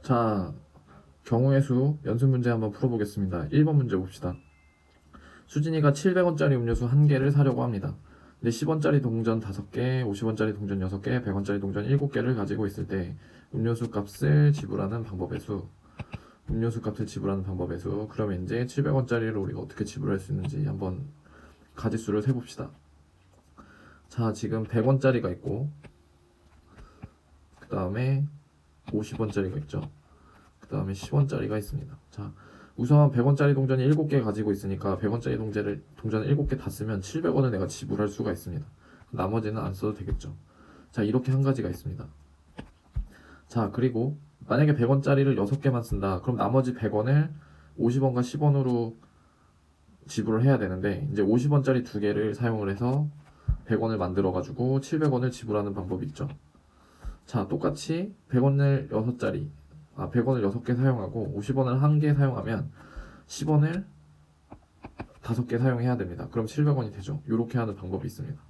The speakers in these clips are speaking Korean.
자, 경우의 수 연습 문제 한번 풀어보겠습니다. 1번 문제 봅시다. 수진이가 700원짜리 음료수 1개를 사려고 합니다. 근데 10원짜리 동전 5개, 50원짜리 동전 6개, 100원짜리 동전 7개를 가지고 있을 때 음료수 값을 지불하는 방법의 수. 음료수 값을 지불하는 방법의 수. 그러면 이제 700원짜리를 우리가 어떻게 지불할 수 있는지 한번 가짓수를 세봅시다. 자, 지금 100원짜리가 있고, 그 다음에 50원짜리가 있죠. 그 다음에 10원짜리가 있습니다. 자, 우선 100원짜리 동전이 7개 가지고 있으니까 100원짜리 동전을 7개 다 쓰면 700원을 내가 지불할 수가 있습니다. 나머지는 안 써도 되겠죠. 자, 이렇게 한 가지가 있습니다. 자, 그리고 만약에 100원짜리를 6개만 쓴다. 그럼 나머지 100원을 50원과 10원으로 지불을 해야 되는데, 이제 50원짜리 2개를 사용을 해서 100원을 만들어가지고 700원을 지불하는 방법이 있죠. 자, 똑같이 100원을 6개 사용하고 50원을 1개 사용하면 10원을 5개 사용해야 됩니다. 그럼 700원이 되죠. 이렇게 하는 방법이 있습니다.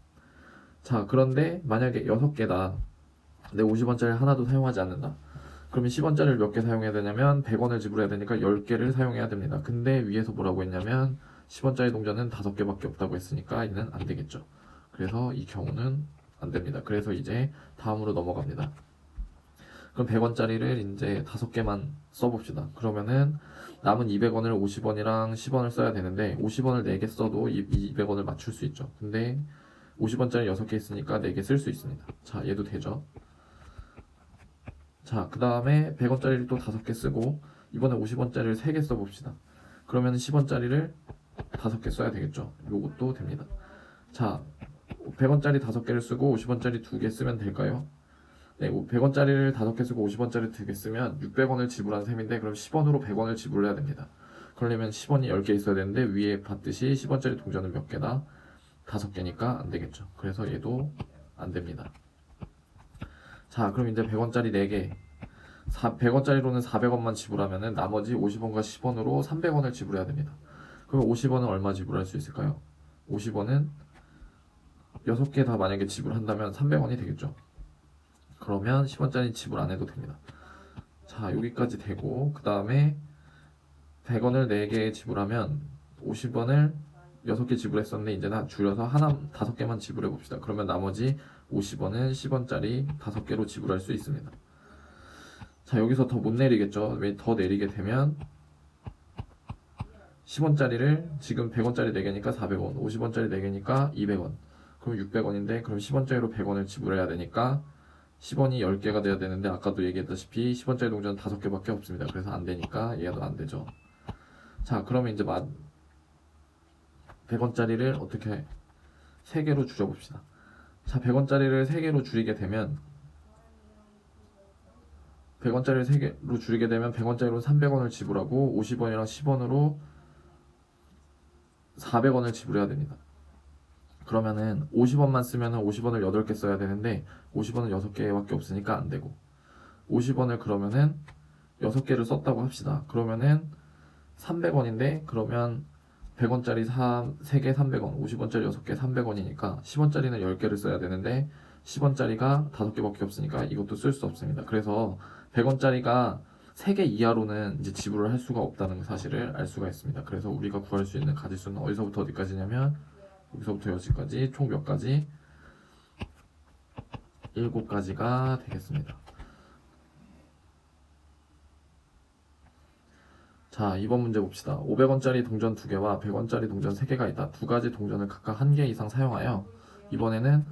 자, 그런데 만약에 6개다. 내 50원짜리 하나도 사용하지 않는다. 그러면 10원짜리를 몇 개 사용해야 되냐면 100원을 지불해야 되니까 10개를 사용해야 됩니다. 근데 위에서 뭐라고 했냐면 10원짜리 동전은 5개밖에 없다고 했으니까 이는 안 되겠죠. 그래서 이 경우는 안 됩니다. 그래서 이제 다음으로 넘어갑니다. 그럼 100원짜리를 이제 5개만 써봅시다. 그러면은 남은 200원을 50원이랑 10원을 써야 되는데 50원을 4개 써도 200원을 맞출 수 있죠. 근데 50원짜리 6개 있으니까 4개 쓸 수 있습니다. 자, 얘도 되죠. 자, 그 다음에 100원짜리를 또 5개 쓰고 이번에 50원짜리를 3개 써봅시다. 그러면 10원짜리를 5개 써야 되겠죠. 요것도 됩니다. 자, 100원짜리 5개를 쓰고 50원짜리 2개 쓰면 될까요? 네, 100원짜리를 5개 쓰고 50원짜리 2개 쓰면 600원을 지불한 셈인데 그럼 10원으로 100원을 지불해야 됩니다. 그러려면 10원이 10개 있어야 되는데 위에 봤듯이 10원짜리 동전은 몇 개다? 5개니까 안 되겠죠. 그래서 얘도 안 됩니다. 자, 그럼 이제 100원짜리 4개 100원짜리로는 400원만 지불하면 나머지 50원과 10원으로 300원을 지불해야 됩니다. 그럼 50원은 얼마 지불할 수 있을까요? 50원은 6개 다 만약에 지불한다면 300원이 되겠죠. 그러면 10원짜리 지불 안 해도 됩니다. 자, 여기까지 되고 그 다음에 100원을 4개 지불하면 50원을 6개 지불했었는데 이제는 줄여서 5개만 지불해 봅시다. 그러면 나머지 50원은 10원짜리 5개로 지불할 수 있습니다. 자, 여기서 더 못 내리겠죠. 왜 더 내리게 되면 10원짜리를 지금 100원짜리 4개니까 400원, 50원짜리 4개니까 200원. 그럼 600원인데 그럼 10원짜리로 100원을 지불해야 되니까 10원이 10개가 돼야 되는데 아까도 얘기했다시피 10원짜리 동전 5개밖에 없습니다. 그래서 안 되니까 얘도 안 되죠. 자, 그러면 이제 100원짜리를 어떻게 3개로 줄여봅시다. 자, 100원짜리를 3개로 줄이게 되면 100원짜리를 3개로 줄이게 되면 100원짜리로 300원을 지불하고 50원이랑 10원으로 400원을 지불해야 됩니다. 그러면은 50원만 쓰면은 50원을 8개 써야 되는데 50원은 6개밖에 없으니까 안 되고 50원을 그러면은 6개를 썼다고 합시다. 그러면은 300원인데 그러면 100원짜리 3개 300원, 50원짜리 6개 300원이니까 10원짜리는 10개를 써야 되는데 10원짜리가 5개밖에 없으니까 이것도 쓸 수 없습니다. 그래서 100원짜리가 3개 이하로는 이제 지불을 할 수가 없다는 사실을 알 수가 있습니다. 그래서 우리가 구할 수 있는 가짓수는 어디서부터 어디까지냐면 여기서부터 여기까지 총 몇 가지? 7가지가 되겠습니다. 자, 2번 문제 봅시다. 500원짜리 동전 2개와 100원짜리 동전 3개가 있다. 두 가지 동전을 각각 1개 이상 사용하여 이번에는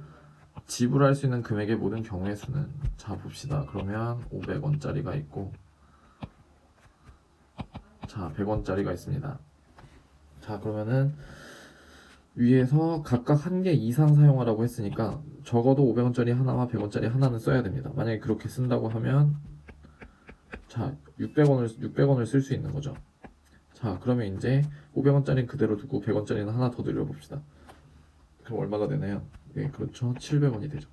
지불할 수 있는 금액의 모든 경우의 수는, 자 봅시다. 그러면 500원짜리가 있고 자 100원짜리가 있습니다. 자, 그러면은 위에서 각각 1개 이상 사용하라고 했으니까 적어도 500원짜리 하나와 100원짜리 하나는 써야 됩니다. 만약에 그렇게 쓴다고 하면 자 600원을 쓸 수 있는 거죠. 자, 그러면 이제 500원짜리는 그대로 두고 100원짜리는 하나 더 늘려봅시다. 그럼 얼마가 되나요? 네, 그렇죠. 700원이 되죠.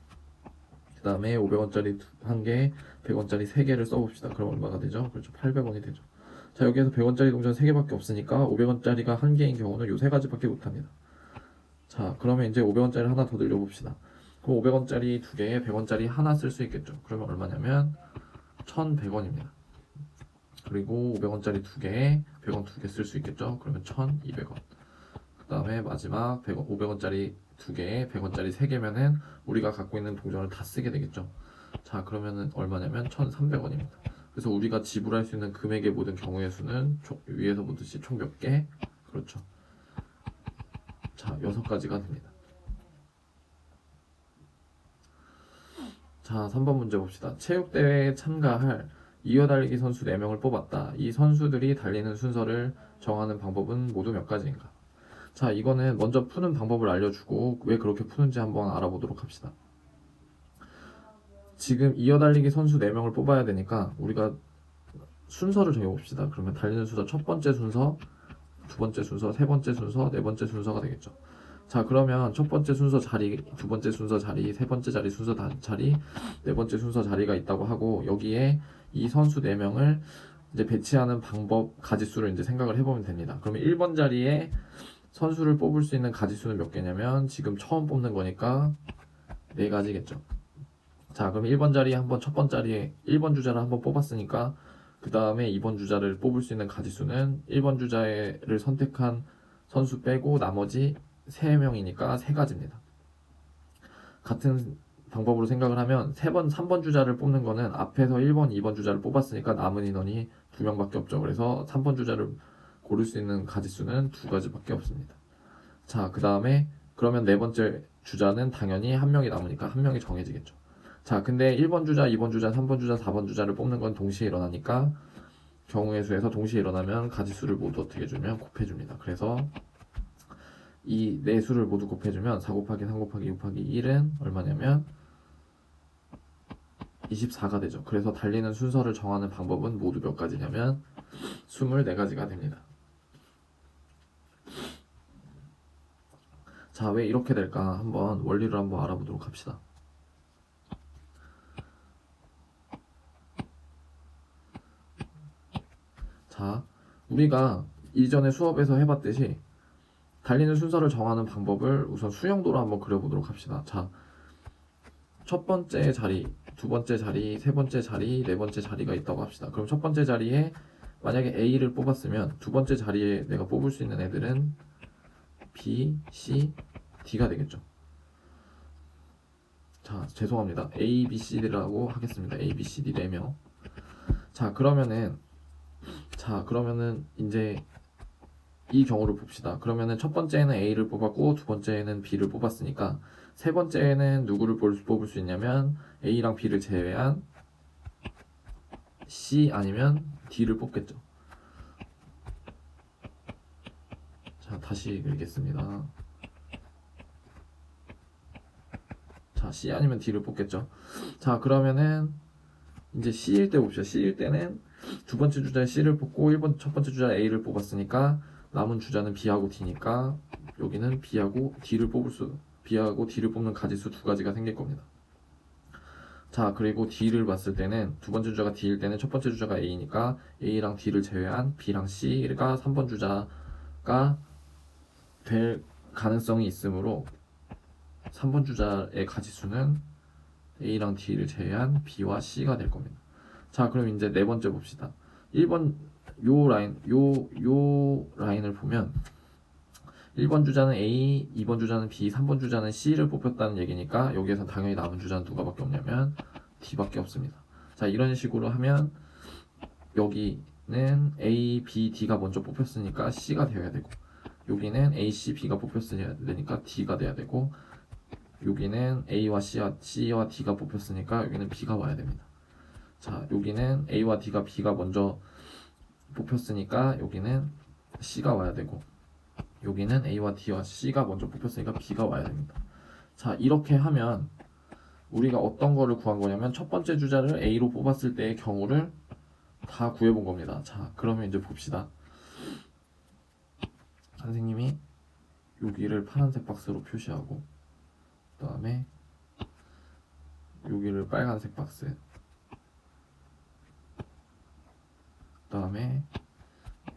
그 다음에 500원짜리 1개, 100원짜리 3개를 써봅시다. 그럼 얼마가 되죠? 그렇죠. 800원이 되죠. 자, 여기에서 100원짜리 동전 3개밖에 없으니까 500원짜리가 1개인 경우는 요 3가지밖에 못합니다. 자, 그러면 이제 500원짜리 하나 더 늘려봅시다. 그럼 500원짜리 2개에 100원짜리 하나 쓸 수 있겠죠. 그러면 얼마냐면 1100원입니다. 그리고 500원짜리 2개에 100원 2개 쓸 수 있겠죠. 그러면 1200원. 그 다음에 마지막 100원, 500원짜리 2개에 100원짜리 3개면은 우리가 갖고 있는 동전을 다 쓰게 되겠죠. 자, 그러면은 얼마냐면 1300원입니다. 그래서 우리가 지불할 수 있는 금액의 모든 경우의 수는 위에서 보듯이 총 몇 개? 그렇죠. 자, 6가지가 됩니다. 자, 3번 문제 봅시다. 체육대회에 참가할 이어달리기 선수 4명을 뽑았다. 이 선수들이 달리는 순서를 정하는 방법은 모두 몇 가지인가? 자, 이거는 먼저 푸는 방법을 알려주고 왜 그렇게 푸는지 한번 알아보도록 합시다. 지금 이어달리기 선수 4명을 뽑아야 되니까 우리가 순서를 정해봅시다. 그러면 달리는 순서 첫 번째 순서, 두 번째 순서, 세 번째 순서, 네 번째 순서가 되겠죠. 자, 그러면 첫 번째 순서 자리, 두 번째 순서 자리, 세 번째 자리 순서 자리, 네 번째 순서 자리가 있다고 하고 여기에 이 선수 4명을 이제 배치하는 방법 가지수를 이제 생각을 해보면 됩니다. 그러면 1번 자리에 선수를 뽑을 수 있는 가지수는 몇 개냐면 지금 처음 뽑는 거니까 4가지겠죠. 자, 그럼 1번 자리에 한번 첫 번째 자리에 1번 주자를 한번 뽑았으니까 그 다음에 2번 주자를 뽑을 수 있는 가지수는 1번 주자를 선택한 선수 빼고 나머지 3명이니까 3가지입니다. 같은 방법으로 생각을 하면 3번 주자를 뽑는 거는 앞에서 1번, 2번 주자를 뽑았으니까 남은 인원이 2명밖에 없죠. 그래서 3번 주자를 고를 수 있는 가지수는 2가지밖에 없습니다. 자, 그 다음에 그러면 네 번째 주자는 당연히 한 명이 남으니까 한 명이 정해지겠죠. 자, 근데 1번 주자, 2번 주자, 3번 주자, 4번 주자를 뽑는 건 동시에 일어나니까 경우의 수에서 동시에 일어나면 가지수를 모두 어떻게 해주면 곱해줍니다. 그래서 이 네 수를 모두 곱해주면 4 곱하기 3 곱하기 2 곱하기 1은 얼마냐면 24가 되죠. 그래서 달리는 순서를 정하는 방법은 모두 몇 가지냐면 24가지가 됩니다. 자, 왜 이렇게 될까? 한번 원리를 한번 알아보도록 합시다. 자, 우리가 이전에 수업에서 해봤듯이 달리는 순서를 정하는 방법을 우선 수영도로 한번 그려보도록 합시다. 자, 첫 번째 자리, 두 번째 자리, 세 번째 자리, 네 번째 자리가 있다고 합시다. 그럼 첫 번째 자리에 만약에 A를 뽑았으면 두 번째 자리에 내가 뽑을 수 있는 애들은 B, C, D가 되겠죠. 자, 죄송합니다. A, B, C, D라고 하겠습니다. A, B, C, D 4명. 자, 그러면은 이제 이 경우를 봅시다. 그러면은 첫 번째에는 A를 뽑았고 두 번째에는 B를 뽑았으니까 세 번째에는 누구를 뽑을 수 있냐면 A랑 B를 제외한 C 아니면 D를 뽑겠죠. 자, 다시 읽겠습니다. 자, C 아니면 D를 뽑겠죠. 자, 그러면은 이제 C일 때 봅시다. C일 때는 두 번째 주자에 C를 뽑고 첫 번째 주자에 A를 뽑았으니까 남은 주자는 B하고 D니까 여기는 B하고 D를 뽑는 가지수 2가지가 생길 겁니다. 자, 그리고 D를 봤을 때는 두 번째 주자가 D일 때는 첫 번째 주자가 A니까 A랑 D를 제외한 B랑 C가 3번 주자가 될 가능성이 있으므로 3번 주자의 가지수는 A랑 D를 제외한 B와 C가 될 겁니다. 자, 그럼 이제 네 번째 봅시다. 1번 요 라인을 보면 1번 주자는 A, 2번 주자는 B, 3번 주자는 C를 뽑혔다는 얘기니까 여기에서 당연히 남은 주자는 누가밖에 없냐면 D밖에 없습니다. 자, 이런 식으로 하면 여기는 A, B, D가 먼저 뽑혔으니까 C가 되어야 되고 여기는 A, C, B가 뽑혔으니까 D가 돼야 되고 여기는 A와 C와 D가 뽑혔으니까 여기는 B가 와야 됩니다. 자, 여기는 A와 B가 먼저 뽑혔으니까 여기는 C가 와야 되고 여기는 A와 D와 C가 먼저 뽑혔으니까 B가 와야 됩니다. 자, 이렇게 하면 우리가 어떤 거를 구한 거냐면 첫 번째 주자를 A로 뽑았을 때의 경우를 다 구해본 겁니다. 자, 그러면 이제 봅시다. 선생님이 여기를 파란색 박스로 표시하고 그 다음에 여기를 빨간색 박스 그 다음에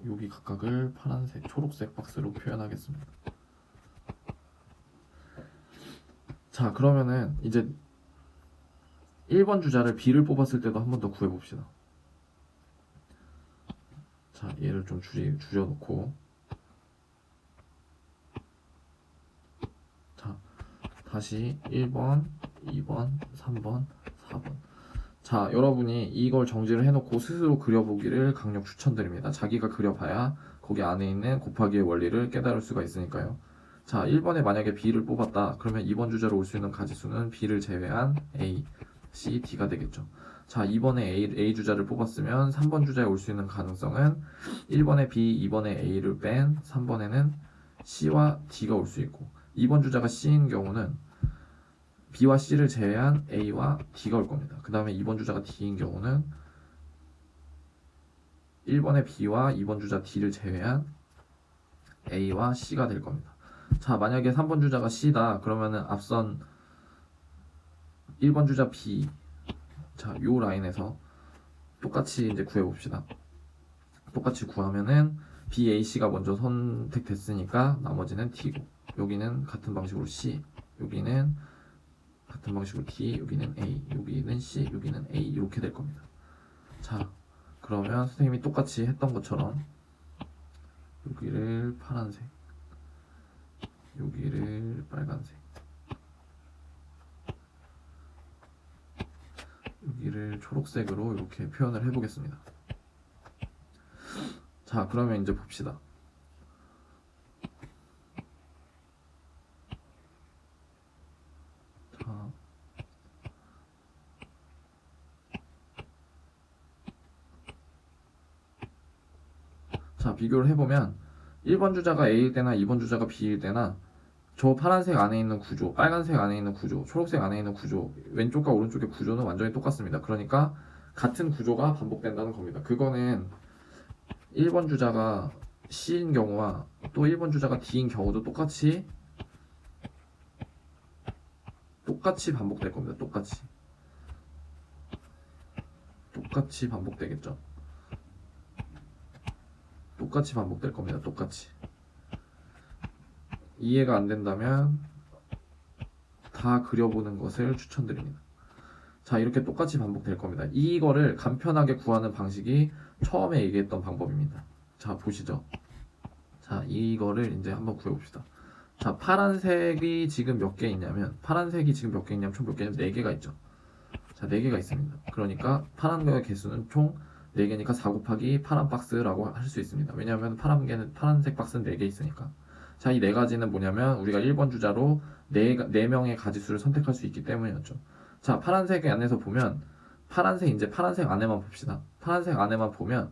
여기 각각을 파란색, 초록색 박스로 표현하겠습니다. 자, 그러면은 이제 1번 주자를 B를 뽑았을 때도 한 번 더 구해봅시다. 자, 얘를 좀 줄여놓고, 자, 다시 1번, 2번, 3번, 4번. 자, 여러분이 이걸 정지를 해놓고 스스로 그려보기를 강력 추천드립니다. 자기가 그려봐야 거기 안에 있는 곱하기의 원리를 깨달을 수가 있으니까요. 자, 1번에 만약에 B를 뽑았다. 그러면 2번 주자로 올 수 있는 가지수는 B를 제외한 A, C, D가 되겠죠. 자, 2번에 A 주자를 뽑았으면 3번 주자에 올 수 있는 가능성은 1번에 B, 2번에 A를 뺀 3번에는 C와 D가 올 수 있고, 2번 주자가 C인 경우는 B와 C를 제외한 A와 D가 올 겁니다. 그 다음에 2번 주자가 D인 경우는 1번의 B와 2번 주자 D를 제외한 A와 C가 될 겁니다. 자, 만약에 3번 주자가 C다. 그러면은 앞선 1번 주자 B, 자, 요 라인에서 똑같이 이제 구해봅시다. 똑같이 구하면은 B, A, C가 먼저 선택됐으니까 나머지는 D고, 여기는 같은 방식으로 C, 여기는 같은 방식으로 D, 여기는 A, 여기는 C, 여기는 A, 이렇게 될 겁니다. 자, 그러면 선생님이 똑같이 했던 것처럼 여기를 파란색, 여기를 빨간색, 여기를 초록색으로 이렇게 표현을 해보겠습니다. 자, 그러면 이제 봅시다. 자, 비교를 해보면 1번 주자가 A일 때나 2번 주자가 B일 때나 저 파란색 안에 있는 구조, 빨간색 안에 있는 구조, 초록색 안에 있는 구조, 왼쪽과 오른쪽의 구조는 완전히 똑같습니다. 그러니까 같은 구조가 반복된다는 겁니다. 그거는 1번 주자가 C인 경우와 또 1번 주자가 D인 경우도 똑같이 반복될 겁니다. 똑같이 반복되겠죠. 똑같이 반복될 겁니다. 똑같이. 이해가 안 된다면 다 그려보는 것을 추천드립니다. 자, 이렇게 똑같이 반복될 겁니다. 이거를 간편하게 구하는 방식이 처음에 얘기했던 방법입니다. 자, 보시죠. 자, 이거를 이제 한번 구해봅시다. 자, 파란색이 지금 몇 개 있냐면 총 몇 개냐면 4개가 있죠. 자, 4개가 있습니다. 그러니까 파란 거의 개수는 총 4개니까 4 곱하기 파란 박스라고 할 수 있습니다. 왜냐하면 파란색 박스는 4개 있으니까. 자, 이 4가지는 뭐냐면 우리가 1번 주자로 4명의 가지수를 선택할 수 있기 때문이었죠. 자, 파란색 안에서 보면 이제 파란색 안에만 봅시다. 파란색 안에만 보면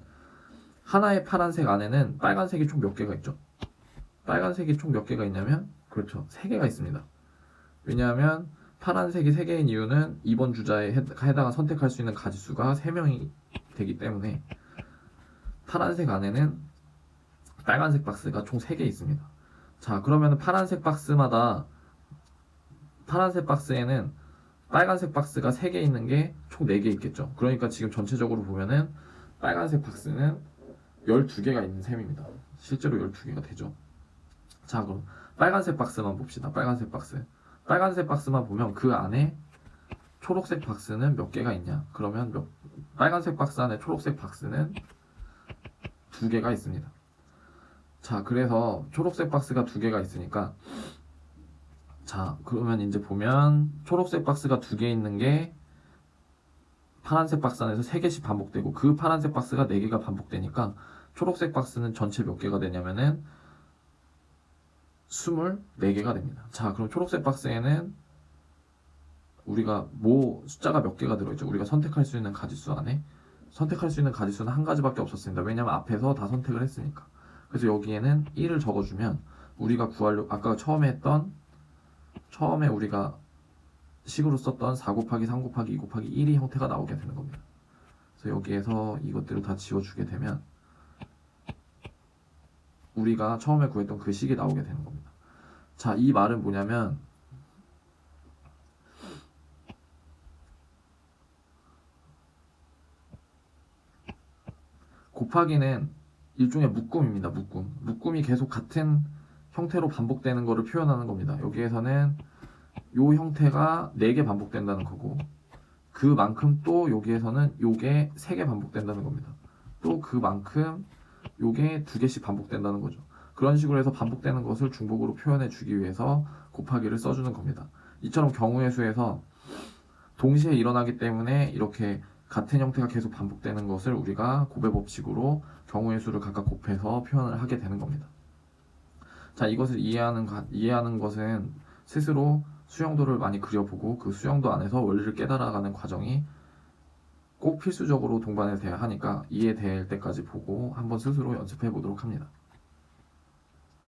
하나의 파란색 안에는 빨간색이 총 몇 개가 있죠? 빨간색이 총 몇 개가 있냐면 그렇죠. 3개가 있습니다. 왜냐하면 파란색이 3개인 이유는 2번 주자에 해당한 선택할 수 있는 가지수가 3명이 되기 때문에 파란색 안에는 빨간색 박스가 총 3개 있습니다. 자, 그러면 파란색 박스에는 빨간색 박스가 3개 있는 게 총 4개 있겠죠. 그러니까 지금 전체적으로 보면은 빨간색 박스는 12개가 있는 셈입니다. 실제로 12개가 되죠. 자, 그럼 빨간색 박스만 봅시다. 빨간색 박스만 보면 그 안에 초록색 박스는 몇 개가 있냐? 그러면 빨간색 박스 안에 초록색 박스는 2개가 있습니다. 자, 그래서 초록색 박스가 2개가 있으니까 자, 그러면 이제 보면 초록색 박스가 2개 있는 게 파란색 박스 안에서 3개씩 반복되고 그 파란색 박스가 4개가 반복되니까 초록색 박스는 전체 몇 개가 되냐면은 24개가 됩니다. 자, 그럼 초록색 박스에는 우리가 숫자가 몇 개가 들어있죠? 우리가 선택할 수 있는 가지수 안에 선택할 수 있는 가지수는 한 가지밖에 없었습니다. 왜냐면 앞에서 다 선택을 했으니까. 그래서 여기에는 1을 적어주면 우리가 아까 처음에 우리가 식으로 썼던 4 곱하기 3 곱하기 2 곱하기 1이 형태가 나오게 되는 겁니다. 그래서 여기에서 이것들을 다 지워주게 되면 우리가 처음에 구했던 그 식이 나오게 되는 겁니다. 자, 이 말은 뭐냐면 곱하기는 일종의 묶음입니다. 묶음이 계속 같은 형태로 반복되는 것을 표현하는 겁니다. 여기에서는 요 형태가 4개 반복된다는 거고 그만큼 또 여기에서는 요게 3개 반복된다는 겁니다. 또 그만큼 요게 두 개씩 반복된다는 거죠. 그런 식으로 해서 반복되는 것을 중복으로 표현해 주기 위해서 곱하기를 써주는 겁니다. 이처럼 경우의 수에서 동시에 일어나기 때문에 이렇게 같은 형태가 계속 반복되는 것을 우리가 곱의 법칙으로 경우의 수를 각각 곱해서 표현을 하게 되는 겁니다. 자, 이것을 이해하는 것은 스스로 수영도를 많이 그려보고 그 수영도 안에서 원리를 깨달아가는 과정이 꼭 필수적으로 동반이 돼야 하니까 이해될 때까지 보고 한번 스스로 연습해 보도록 합니다.